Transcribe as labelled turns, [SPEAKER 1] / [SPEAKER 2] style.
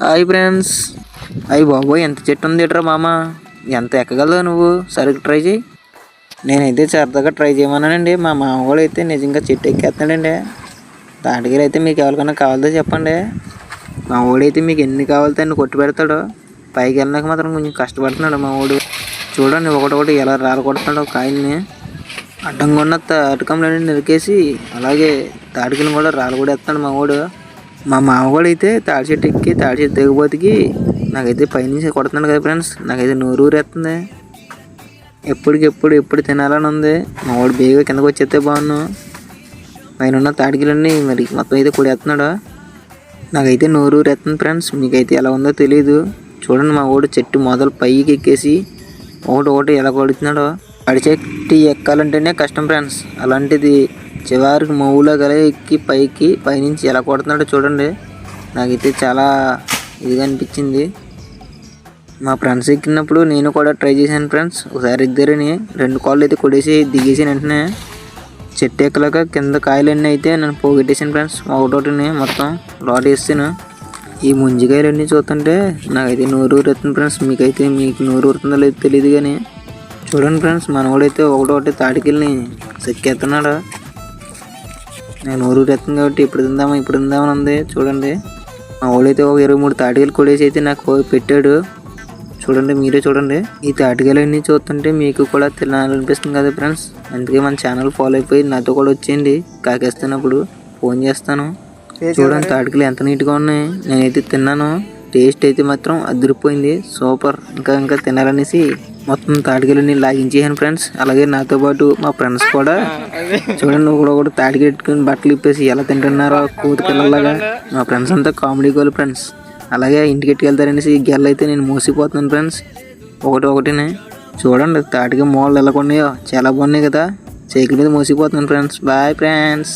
[SPEAKER 1] Hi friends. అయ్యి బాబోయ్, ఎంత చెట్టు ఉంది ఏట్రా మామ, ఎంత ఎక్కగలవు నువ్వు? సరిగ్గా ట్రై చేయి. నేనైతే సరదాగా ట్రై చేయమన్నానండి. మా మామగాడు అయితే నిజంగా చెట్టు ఎక్కేస్తున్నాడండి. తాటికాయలు అయితే మీకు ఎవరికైనా కావాలో చెప్పండి. మా వాడైతే మీకు ఎన్ని కావాలితే అన్ని కొట్టి పెడతాడు. పైకి వెళ్ళినాక మాత్రం కొంచెం కష్టపడుతున్నాడు మా వాడు. చూడండి ఒకటొకటి ఎలా రాలు కొడుతున్నాడు కాయల్ని. అడ్డంగా ఉన్న తాటికంలన్నీ నిరికేసి అలాగే తాటికలను కూడా రాలు కూడా వేస్తున్నాడు మా వాడు. మా మామగాడు అయితే తాడి చెట్టు ఎక్కి తాడి చెట్టు దిగబోతికి నాకైతే పైనుంచి కొడుతున్నాడు కదా ఫ్రెండ్స్. నాకైతే నోరు ఊరేస్తుంది. ఎప్పుడు తినాలని ఉంది. మా వాడు బేగా కిందకు వచ్చేస్తే బాగున్నాను. పైన ఉన్న తాడికలన్నీ మరి మొత్తం అయితే కొడేస్తున్నాడు. నాకైతే నోరు ఊరేస్తుంది ఫ్రెండ్స్. మీకైతే ఎలా ఉందో తెలియదు. చూడండి మా వాడు చెట్టు మొదలు పైకి ఎక్కేసి ఒకటి ఎలా కొడుతున్నాడో. తాడి చెట్టు ఎక్కాలంటేనే కష్టం ఫ్రెండ్స్. అలాంటిది చివరికి మౌలా గల ఎక్కి పైనుంచి ఎలా కొడుతున్నాడో చూడండి. నాకైతే చాలా ఇదిగా అనిపించింది. మా ఫ్రెండ్స్ ఎక్కినప్పుడు నేను కూడా ట్రై చేశాను ఫ్రెండ్స్. ఒకసారి ఇద్దరిని 2 కాళ్ళు అయితే కొడేసి దిగేసి వెంటనే చెట్టు ఎక్కలేక కింద కాయలన్నీ అయితే నేను పోగొట్టేసాను ఫ్రెండ్స్. ఒకటోటిని మొత్తం లోటు వేస్తాను. ఈ ముంజికాయలన్నీ చూస్తుంటే నాకైతే నోరు ఊరుతుంది ఫ్రెండ్స్. మీకు నోరు ఊరుతుందో లేదో తెలియదు కానీ చూడండి ఫ్రెండ్స్, మనవాడైతే ఒకటోటి తాటికెళ్ళి సెక్కేస్తున్నాడు. నేను నోరు ఊరేస్తుంది కాబట్టి ఇప్పుడు తిందామని ఉంది. చూడండి మా వాడైతే ఒక 23 తాటికాయలు కొడేసి అయితే నాకు పెట్టాడు. చూడండి, మీరే చూడండి. ఈ తాటికాయలన్నీ చూస్తుంటే మీకు కూడా తినాలనిపిస్తుంది కదా ఫ్రెండ్స్. అందుకే మన ఛానల్ ఫాలో అయిపోయి నాతో కూడా వచ్చేయండి. కాకేస్తున్నప్పుడు ఫోన్ చేస్తాను. చూడండి తాటికాయలు ఎంత నీట్గా ఉన్నాయి. నేనైతే తిన్నాను. టేస్ట్ అయితే మాత్రం అదిరిపోయింది. సూపర్. ఇంకా తినాలనేసి మొత్తం తాటికాయలన్నీ లాగించేసాను ఫ్రెండ్స్. అలాగే నాతో పాటు మా ఫ్రెండ్స్ కూడా చూడండి ఒకటి తాటికి పెట్టుకుని బట్టలు ఇప్పేసి ఎలా తింటున్నారో కూతురు పిల్లలాగా. మా ఫ్రెండ్స్ అంతా కామెడీ గోల్ ఫ్రెండ్స్. అలాగే ఇంటికి వెళ్తారనేసి గెల్ల అయితే నేను మోసిపోతున్నాను ఫ్రెండ్స్. ఒకటినే చూడండి తాటికి మూలలు ఎలా కొన్నాయో చాలా బాగున్నాయి కదా. సైకిల్ మీద మోసిపోతున్నాను ఫ్రెండ్స్. Bye friends.